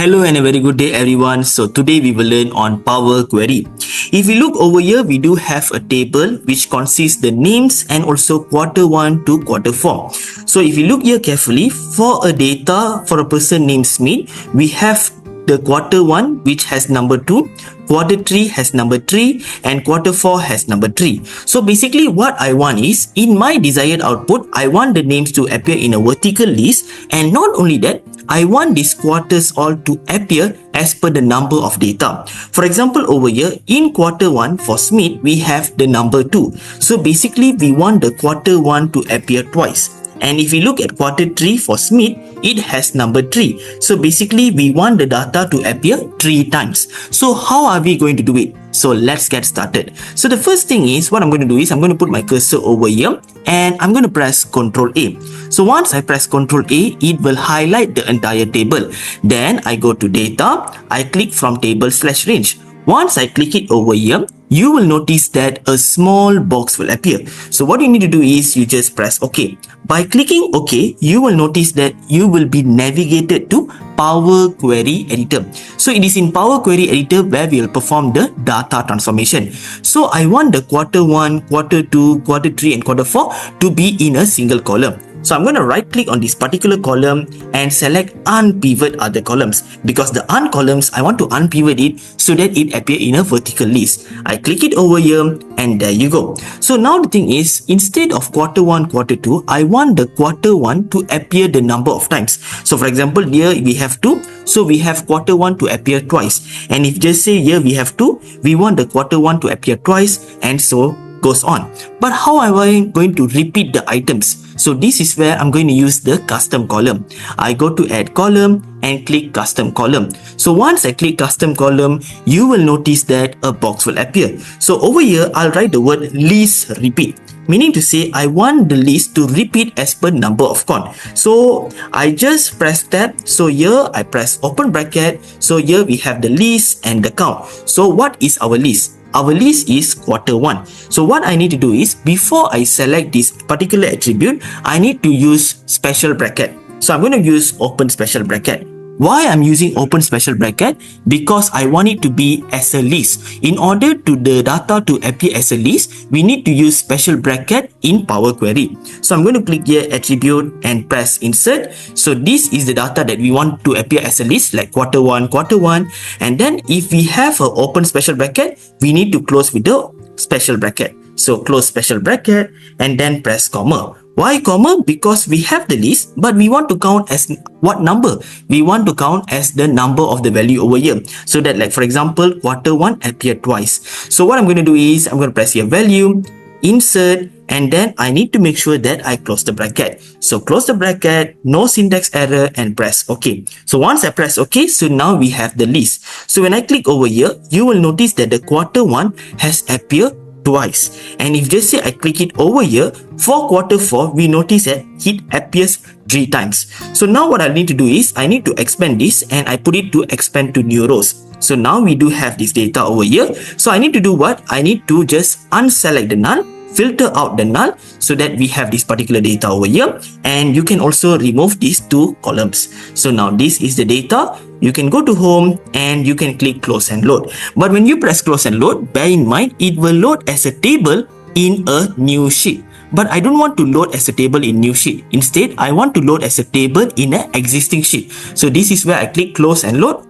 Hello and a very good day everyone. So today we will learn on Power Query. If we look over here, we do have a table which consists the names and also Q1 to Q4. So if you look here carefully, for a data for a person named Smith, we have the Q1 which has number 2, Q3 has number 3 and Q4 has number 3. So basically what I want is, in my desired output, I want the names to appear in a vertical list, and not only that, I want these quarters all to appear as per the number of data. For example, over here in Q1 for Smith, we have the number 2. So basically we want the Q1 to appear twice. And if we look at Q3 for Smith, it has number 3. So basically we want the data to appear 3 times. So how are we going to do it? So let's get started. So the first thing is, what I'm going to do is I'm going to put my cursor over here and I'm going to press Ctrl A. So once I press Ctrl A, it will highlight the entire table. Then I go to data, I click from table/range. Once I click it over here, you will notice that a small box will appear. So what you need to do is you just press OK. By clicking OK, you will notice that you will be navigated to Power Query Editor. So it is in Power Query Editor where we will perform the data transformation. So I want the Q1, Q2, Q3 and Q4 to be in a single column. So I'm going to right click on this particular column and select Unpivot Other Columns, because the columns I want to unpivot it so that it appear in a vertical list. I click it over here and there you go. So now the thing is, instead of Q1, Q2, I want the Q1 to appear the number of times. So for example, here we have 2. So we have Q1 to appear twice. And if just say here we have 2, we want the Q1 to appear twice, and so goes on. But how am I going to repeat the items? So this is where I'm going to use the custom column. I go to add column and click custom column. So once I click custom column, you will notice that a box will appear. So over here, I'll write the word list repeat, meaning to say I want the list to repeat as per number of count. So I just press tab. So here I press open bracket. So here we have the list and the count. So what is our list? Our list is Q1. So what I need to do is, before I select this particular attribute, I need to use special bracket. So I'm going to use open special bracket. Why I'm using open special bracket? Because I want it to be as a list. In order to the data to appear as a list, we need to use special bracket in Power Query. So I'm going to click here attribute and press insert. So this is the data that we want to appear as a list, like Q1. And then if we have an open special bracket, we need to close with the special bracket. So close special bracket and then press comma. Why comma? Because we have the list, but we want to count as what number? We want to count as the number of the value over here. So that, like for example, Q1 appeared twice. So what I'm going to do is, I'm going to press here value, insert, and then I need to make sure that I close the bracket. So close the bracket, no syntax error, and press OK. So once I press OK, so now we have the list. So when I click over here, you will notice that the Q1 has appeared twice. And if just say I click it over here, for Q4, we notice that it appears 3 times. So now what I need to do is, I need to expand this and I put it to expand to new rows. So now we do have this data over here. So I need to do what? I need to just unselect the null, filter out the null, so that we have this particular data over here. And you can also remove these 2 columns. So now this is the data. You can go to home and you can click close and load. But when you press close and load, bear in mind it will load as a table in a new sheet. But I don't want to load as a table in new sheet. Instead, I want to load as a table in an existing sheet. So this is where I click close and load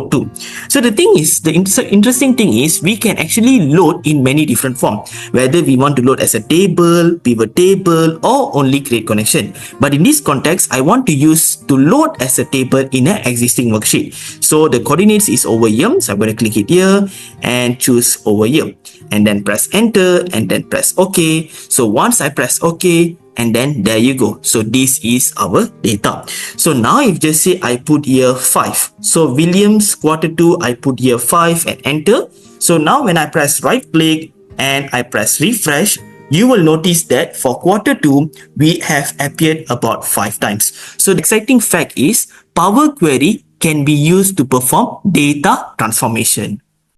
too. So the thing is, the interesting thing is, we can actually load in many different forms. Whether we want to load as a table, pivot table, or only create connection. But in this context, I want to use to load as a table in an existing worksheet. So the coordinates is over here. So I'm going to click it here and choose over here. And then press enter and then press OK. So once I press OK, and then there you go. So this is our data. So now if just say I put here 5. So Williams Q2, I put here 5 and enter. So now when I press right click and I press refresh, you will notice that for Q2, we have appeared about 5 times. So the exciting fact is, Power Query can be used to perform data transformation.